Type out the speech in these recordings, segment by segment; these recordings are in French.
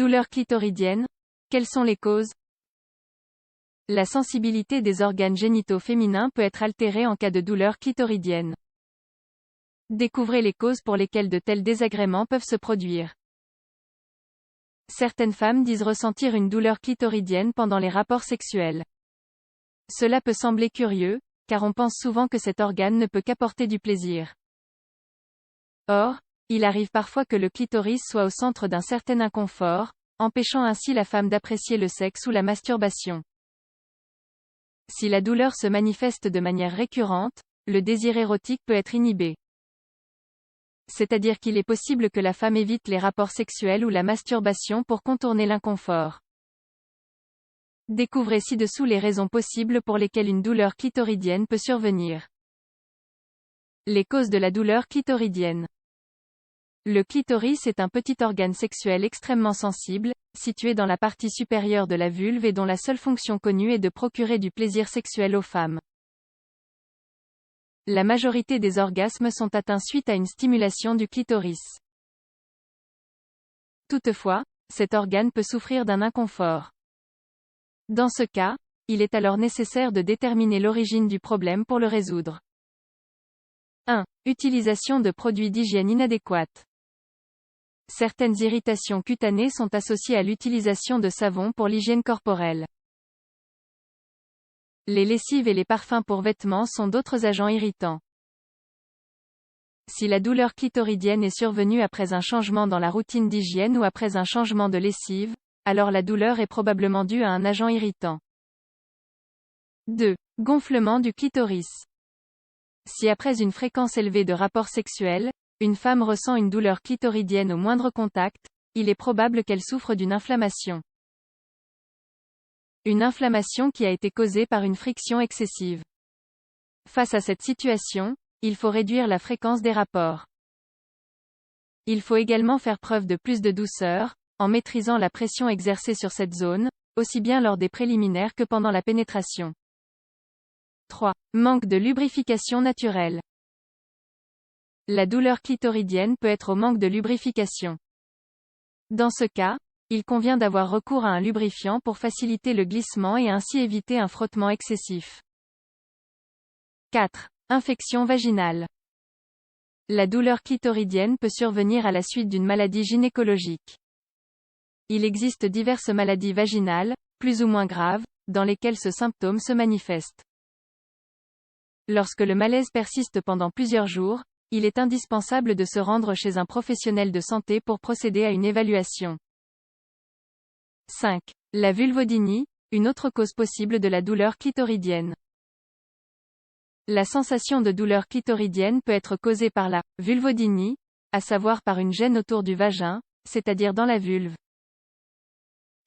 Douleurs clitoridiennes. Quelles sont les causes? La sensibilité des organes génitaux féminins peut être altérée en cas de douleurs clitoridiennes. Découvrez les causes pour lesquelles de tels désagréments peuvent se produire. Certaines femmes disent ressentir une douleur clitoridienne pendant les rapports sexuels. Cela peut sembler curieux, car on pense souvent que cet organe ne peut qu'apporter du plaisir. Or, il arrive parfois que le clitoris soit au centre d'un certain inconfort, empêchant ainsi la femme d'apprécier le sexe ou la masturbation. Si la douleur se manifeste de manière récurrente, le désir érotique peut être inhibé. C'est-à-dire qu'il est possible que la femme évite les rapports sexuels ou la masturbation pour contourner l'inconfort. Découvrez ci-dessous les raisons possibles pour lesquelles une douleur clitoridienne peut survenir. Les causes de la douleur clitoridienne. Le clitoris est un petit organe sexuel extrêmement sensible, situé dans la partie supérieure de la vulve et dont la seule fonction connue est de procurer du plaisir sexuel aux femmes. La majorité des orgasmes sont atteints suite à une stimulation du clitoris. Toutefois, cet organe peut souffrir d'un inconfort. Dans ce cas, il est alors nécessaire de déterminer l'origine du problème pour le résoudre. 1. Utilisation de produits d'hygiène inadéquates. Certaines irritations cutanées sont associées à l'utilisation de savon pour l'hygiène corporelle. Les lessives et les parfums pour vêtements sont d'autres agents irritants. Si la douleur clitoridienne est survenue après un changement dans la routine d'hygiène ou après un changement de lessive, alors la douleur est probablement due à un agent irritant. 2. Gonflement du clitoris. Si après une fréquence élevée de rapports sexuels, une femme ressent une douleur clitoridienne au moindre contact, il est probable qu'elle souffre d'une inflammation. Une inflammation qui a été causée par une friction excessive. Face à cette situation, il faut réduire la fréquence des rapports. Il faut également faire preuve de plus de douceur, en maîtrisant la pression exercée sur cette zone, aussi bien lors des préliminaires que pendant la pénétration. 3. Manque de lubrification naturelle. La douleur clitoridienne peut être au manque de lubrification. Dans ce cas, il convient d'avoir recours à un lubrifiant pour faciliter le glissement et ainsi éviter un frottement excessif. 4. Infection vaginale. La douleur clitoridienne peut survenir à la suite d'une maladie gynécologique. Il existe diverses maladies vaginales, plus ou moins graves, dans lesquelles ce symptôme se manifeste. Lorsque le malaise persiste pendant plusieurs jours, il est indispensable de se rendre chez un professionnel de santé pour procéder à une évaluation. 5. La vulvodynie, une autre cause possible de la douleur clitoridienne. La sensation de douleur clitoridienne peut être causée par la vulvodynie, à savoir par une gêne autour du vagin, c'est-à-dire dans la vulve.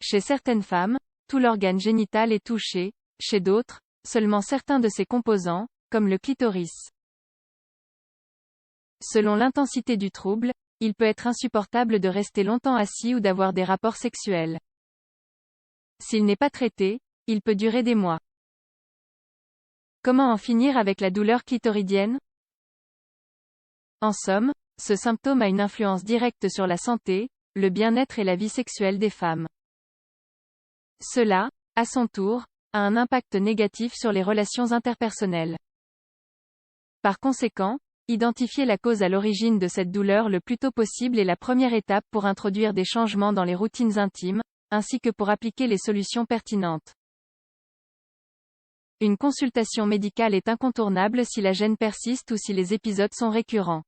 Chez certaines femmes, tout l'organe génital est touché, chez d'autres, seulement certains de ses composants, comme le clitoris. Selon l'intensité du trouble, il peut être insupportable de rester longtemps assis ou d'avoir des rapports sexuels. S'il n'est pas traité, il peut durer des mois. Comment en finir avec la douleur clitoridienne? En somme, ce symptôme a une influence directe sur la santé, le bien-être et la vie sexuelle des femmes. Cela, à son tour, a un impact négatif sur les relations interpersonnelles. Par conséquent, identifier la cause à l'origine de cette douleur le plus tôt possible est la première étape pour introduire des changements dans les routines intimes, ainsi que pour appliquer les solutions pertinentes. Une consultation médicale est incontournable si la gêne persiste ou si les épisodes sont récurrents.